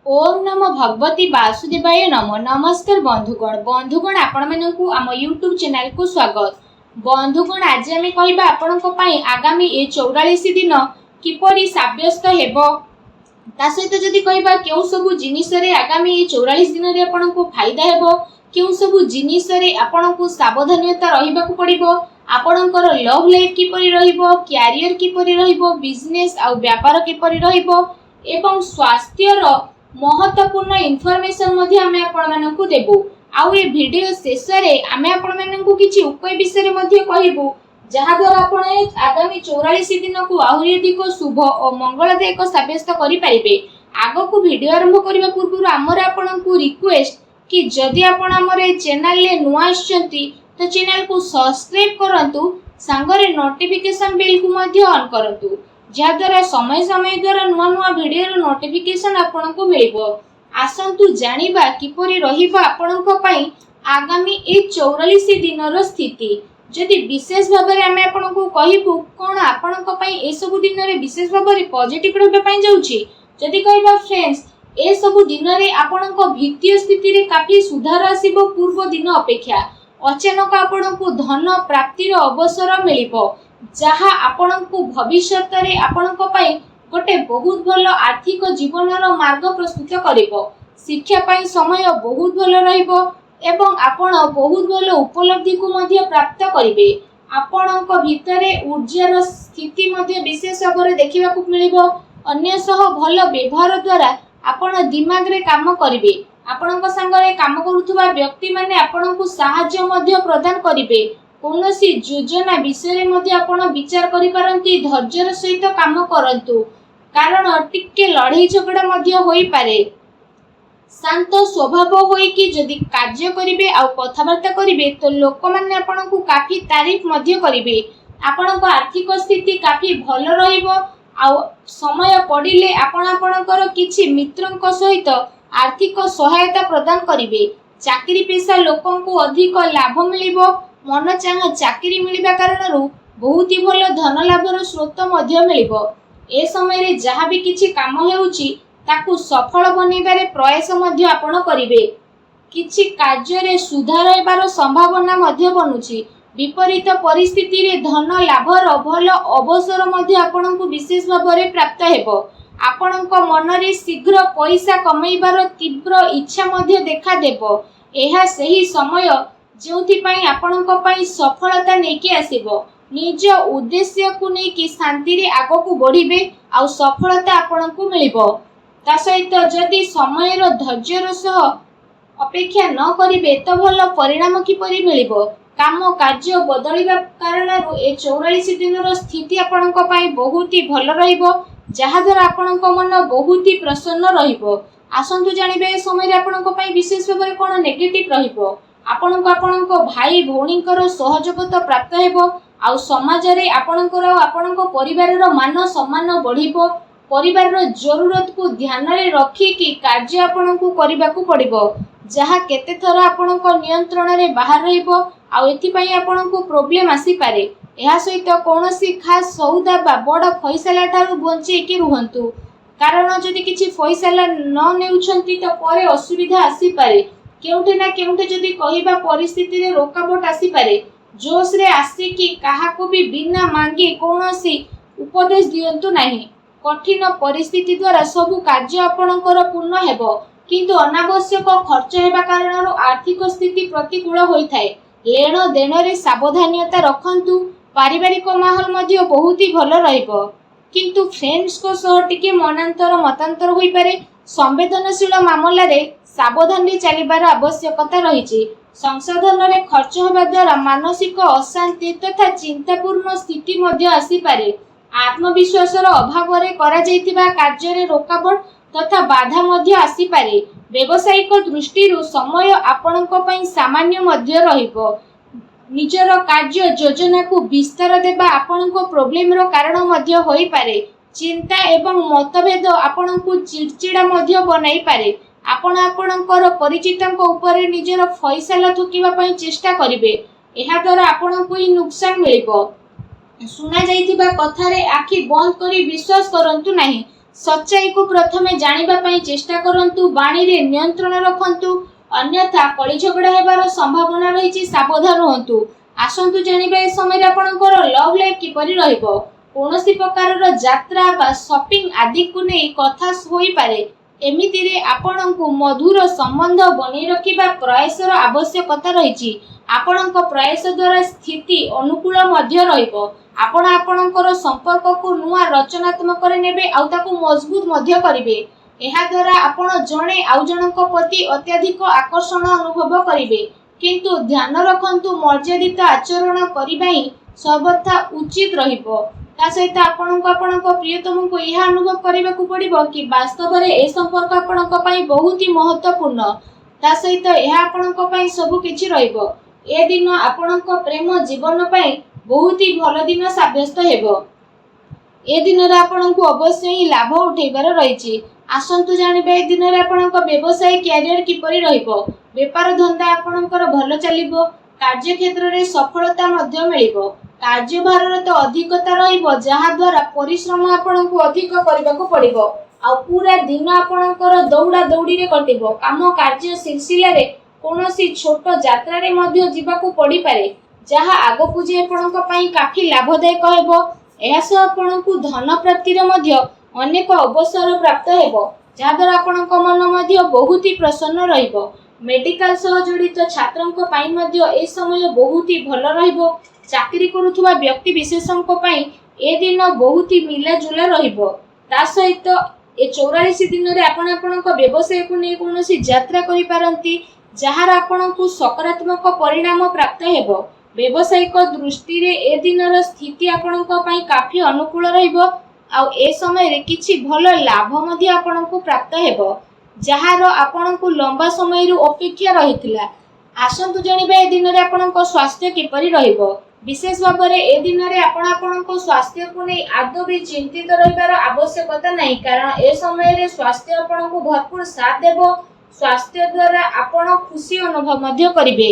ओम नमो भगवती वासुदेवाय नमो। नमस्कार बंधुगण आपण मानकु आम यूट्यूब चैनल को स्वागत। बंधुगण आज आम कहबा आपनक पई आगामी ए 44 दिन किपरि साब्यस्त हेबो ता सहित जदि कहबा केउ सब जिनिस रे आगामी ए 44 दिन रे आपनक फायदा हेबो, केउ सब जिनिस रे आपनक सावधानता रहिबाकू पड़िबो, आपनकर लव लाइफ किपरि रहिबो, कैरियर किपरि रहिबो, बिजनेस आ व्यापार किपरि रहिबो एवं स्वास्थ्य रो महत्वपूर्ण इनफॉरमेशन मध्ये आमे आपण मानकु देबो। आउ ए वीडियो शेष रे आमे आपण मानकु किछि उपाय विषय रे मध्ये कहिबो जहा द्वारा आपण आगामी 44 दिन को आहुरी अधिक शुभ और मंगलदायक साब्यस्त करि पारिबे। आगो को वीडियो आरंभ करिबा पूर्व हमर आपनकु रिक्वेस्ट कि जदि आपण हमर चैनल ले नुआ आछंती तो चैनल को सब्सक्राइब करंतु, संगरे नोटिफिकेशन बेल को मध्ये ऑन करंतु जहाद्वारा समय समय द्वारा नुआ नुआ वीडियो नोटिफिकेशन आपको मिलिबो। आसंतु जानिबा किपरि रहिबा आपनको पई आगामी ए 44 दिनर स्थिति। जदि विशेष भाबरे आमे आपनको कहिबु कोन आपनको पई ए सब दिन रे विशेष भाबरे पॉजिटिव रहबे पई जाउछि। जदि कहबा फ्रेंड्स ए सब दिन रे आपनको वित्तीय स्थिति रे काफी सुधार आसीबो पूर्व दिन अपेक्षा। अचानक आपनको धन प्राप्तिर अवसर मिलिबो जहा आपनकु भविष्यत रे आपनको पई गोटे बहुत भलो आर्थिक जीवनर मार्ग प्रस्तुत करिवो। शिक्षा पई समय बहुत भलो रहिबो एवं आपण बहुत भलो उपलब्धि को मध्ये प्राप्त करिवे। आपनको भितरे ऊर्जार स्थिति मध्ये विशेष भाबरे देखिबाकू मिलिबो। अन्य सह भलो व्यवहार द्वारा आपण दिमाग रे काम करिवे। आपनको संगरे काम करूथुबा व्यक्ति माने आपनको सहाय्य मध्ये प्रदान करिवे। कौनसी योजना विषय मध्ये आपण विचार करि पारंती, धैर्यर सहित काम करंतु कारण टिके लड़ाई झगड़ा मध्ये होई पारे। शांत स्वभाव होई कि जदि कार्य करिवे आ कथावार्ता करिवे तो लोक माने आपनकु काफी तारीफ मध्ये करिवे। आपनको आर्थिक स्थिति काफी भलो रहिबो आ समय पड़िले आपण आपनकर किछि मित्रंक सहित आर्थिक सहायता प्रदान करिवे। चाकरी पेशा लोकंकु अधिक लाभ मिलिबो। मन चाह चाकरी मिलिबा कारणरू बहुत ही भलो धन लाभर स्रोत मध्ये मिलिबो। ए समय रे जहा भी किछि काम हेउची ताकू सफल बनेबारे प्रयास मध्ये आपण करिवे। किछि कार्य रे सुधार हेबार संभावना मध्ये बनुची। विपरीत परिस्थिति रे धन लाभर भलो अवसर मध्ये आपनकु विशेष भाबरे प्राप्त हेबो। आपनक मन रे शीघ्र पैसा कमाइबार तीव्र इच्छा मध्ये देखा देबो। एहा सही समय जोथि पई आपनक पई सफलता नेकी आसीबो। निज उद्देश्य को नेकी शांति रे आगो को बढ़िबे आ सफलता आपनकु मिलिबो। ता सहित जदि समय रो धैर्यर सह अपेक्षा न करिवे तो भलो परिणाम किपरि मिलिबो। काम कार्य बदलिबा कारणरू ए 44 दिनर स्थिति आपनक पई बहुत ही भलो रहिबो जहा द्वारा आपनक मन बहुत ही प्रसन्न रहिबो। आसंतु जानिबे ए समय रे आपनक पई विशेष भाबरे कोन नेगेटिव रहिबो। आपनको भाई भौणीकर सहयोगिता प्राप्त हेबो आ समाज रे आपनको परिवार रो मान सम्मान बढ़िबो। परिवार रो जरूरत को ध्यान रे रखी कि कार्य आपनको करिबाकू पड़िबो जहा केते थर आपनको नियंत्रण रे बाहर रहिबो आ एथि पई आपनको प्रॉब्लम आसी पारे। एहा सहित कोनोसी खास सौदा बा बड़ फैसला ठारू बंचे कि रुहंतु कारण जदि किछि फैसला न नेउछंती तो परे असुविधा आसी पारे। केउठे ना केउठे जदि कहिबा परिस्थिति रे रोकावट आसी पारे। जोश रे आसी कि काहाको भी बिना मांगी कोनोसी उपदेश दियंतु नाही। कठिन परिस्थिति द्वारा सब कार्य आपनकर पूर्ण हेबो किंतु अनावश्यक खर्च हेबा कारणरो आर्थिक स्थिति प्रतिकूल होई थाए। लेन देन रे सावधानता रखंतु। पारिवारिक माहौल मध्ये बहुत ही भलो रहिबो किंतु फ्रेंड्स को सह टिके मनांतर मतांतर होई पारे। संवेदनशील मामला रे सावधान रे चलिबार आवश्यकता रहिछि। संसाधन रे खर्च होबा द्वारा मानसिक अशांति तथा चिंतापूर्ण स्थिति मध्ये आसी पारे। आत्मविश्वास रो अभाव रे करा जायतिबा कार्य रे रोकावट तथा बाधा मध्ये आसी पारे। व्यवसायिक दृष्टि रो समय आपनक पई सामान्य मध्ये रहिबो। निजर कार्य योजना को विस्तार देबा आपनक प्रॉब्लम रो कारण मध्ये होई पारे। चिंता एवं मतभेद आपनकु चिड़चिड़ा मध्ये बनाई पारे। आपण आपणकर परिचितंक ऊपर निजर फैसला थुकिबा पई चेष्टा करिवे। एहा द्वारा आपणकु ही नुकसान मिलिबो। सुना जाइतिबा कथा रे आखि बंद करी विश्वास करंतु नाही। सच्चाई को प्रथमे जानिबा पई चेष्टा करंतु, बाणी रे नियंत्रण रखंतु, अन्यथा कଳି झगड़ा हेबार संभावना रहिछि, सावधान रहंतु। आसंतु जानिबा ए समय आपणकर लव लाइफ किपरि रहइबो। कोनोसी प्रकारर यात्रा बा शॉपिंग आदि को नै कथा होई पारे। एमितिरे आपणको मधुर संबंध बनै रखिबा प्रयासर आवश्यकता रहिछि। आपणक प्रयास द्वारा स्थिति अनुकूल मध्य रहिबो। आपण आपणकर संपर्क को नुआ रचनात्मक रे नेबे आ ताकू मजबूत मध्य करिवे। एहा द्वारा आपण जणे आउ जनक प्रति अत्यधिक आकर्षण अनुभव करिवे, किंतु ध्यान रखंतु मर्यादित आचरण करिबा ही सर्वथा उचित रहिबो। ता सहित आपणक प्रियतम को यह अनुभव करने को पड़िबो कि वास्तव में ए संपर्क आपणक पई बहुत ही महत्वपूर्ण। ता सहित यह आपणक पई सब किछि रहिबो। ए दिन आपणक प्रेम जीवन पई बहुत ही भल दिन साब्यस्त हेबो। ए दिन रे आपणक अवश्य ही लाभ उठेबार रहिछि। आसंतु जानिबे ए दिन रे आपणक व्यवसाय कैरियर किपरि रहिबो। व्यापार धंदा आपणकर भल चलिबो। कार्य क्षेत्र रे सफलता मध्य मिलिबो। कार्यभार तो अधिकता रहिबो, जहा द्वारा परिश्रम आपणको अधिक करबाको पड़िबो। आ पूरा दिन आपणकर दौड़ा दौड़ी रे कटिबो। काम कार्य सिलसिला रे कोनोसी छोट यात्रा रे मध्य जीवाको पड़ी पारे, जहा आगो जे आपणक पई काफी लाभदायक हेबो। एहास आपणको धन प्राप्ति रे मध्य अनेक अवसर प्राप्त हेबो, जहा द्वारा आपणक मन मध्य बहुत ही प्रसन्न रहिबो। मेडिकल सह जड़ित छात्रंक पई मध्य ए समय बहुत ही भल रहिबो। चाकरी करुथुवा व्यक्ति विशेषंक पई ए दिन बहुत ही मिलाजुला रहिबो। ता सहित ए 44 दिन रे आपणक व्यवसाय को नै कोनोसी यात्रा करि पारंती, जहार आपणको सकारात्मक परिणाम प्राप्त हेबो। व्यवसायिक दृष्टि रे ए दिनर स्थिति आपणक पई काफी अनुकूल रहिबो। आ ए समय रे किछि भल लाभ मध्य आपणको प्राप्त हेबो, जहार आपणको लंबा समय रु अपेक्षा रहितला। आसंतु जानिबा ए दिन रे आपणक स्वास्थ्य किपरि रहिबो। विशेष भाव में ए दिन में आपण स्वास्थ्य को नहीं आदौ भी चिंतित रहिबार आवश्यकता नहीं, कारण ए समय रे स्वास्थ्य आपण को भरपूर साथ देबो। स्वास्थ्य द्वारा आपण खुशी अनुभव मध्य करिवे।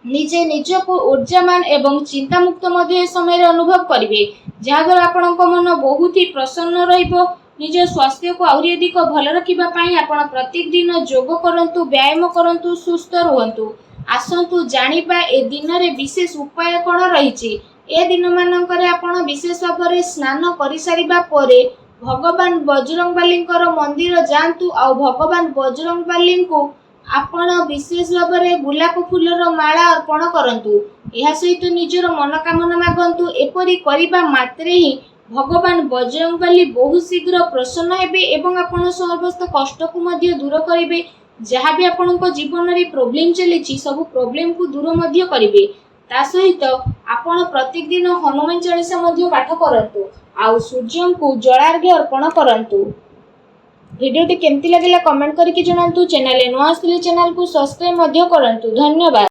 निजे निज को ऊर्जामान एवं चिंता मुक्त मध्य ए समय रे अनुभव करिवे, जहा द्वारा आपणक मन बहुत ही प्रसन्न रहिबो। निज स्वास्थ्य को आउरी अधिक भल रखिबा पई आपण प्रत्येक दिन योग करंतु, व्यायाम करंतु, सुस्थ रहंतु। आसंतु जानिबा ए दिन रे विशेष उपाय कोन रहिछि। ए दिन मानकरे आपण विशेष भाव में स्नान करि सारिबा परे भगवान बजरंगबलींकर मंदिर जांतु। आ भगवान बजरंगबली को आपण विशेष भाव में गुलाब फूलर माला अर्पण करंतु। एहा सहित निजर मनोकामना मागंतु। एपरि करिबा मात्रे ही भगवान बजरंगबली बहुत शीघ्र प्रसन्न हेबे एवं आपण समस्त कष्ट को मध्य दूर करिवे। जहाँ भी आपण जीवन में प्रोब्लेम चली सब प्रोब्लेम को दूर मध्य करिवे। ता सहित आपण प्रत्येक दिन हनुमान चालीसा मध्य पाठ करंतु। आउ सूर्य को जलार्घ्य अर्पण करंतु। वीडियो टी केमती लगिला कमेंट करके जणांतु। चैनल नुआ आसले चैनल को सब्सक्राइब मध्य करंतु। धन्यवाद।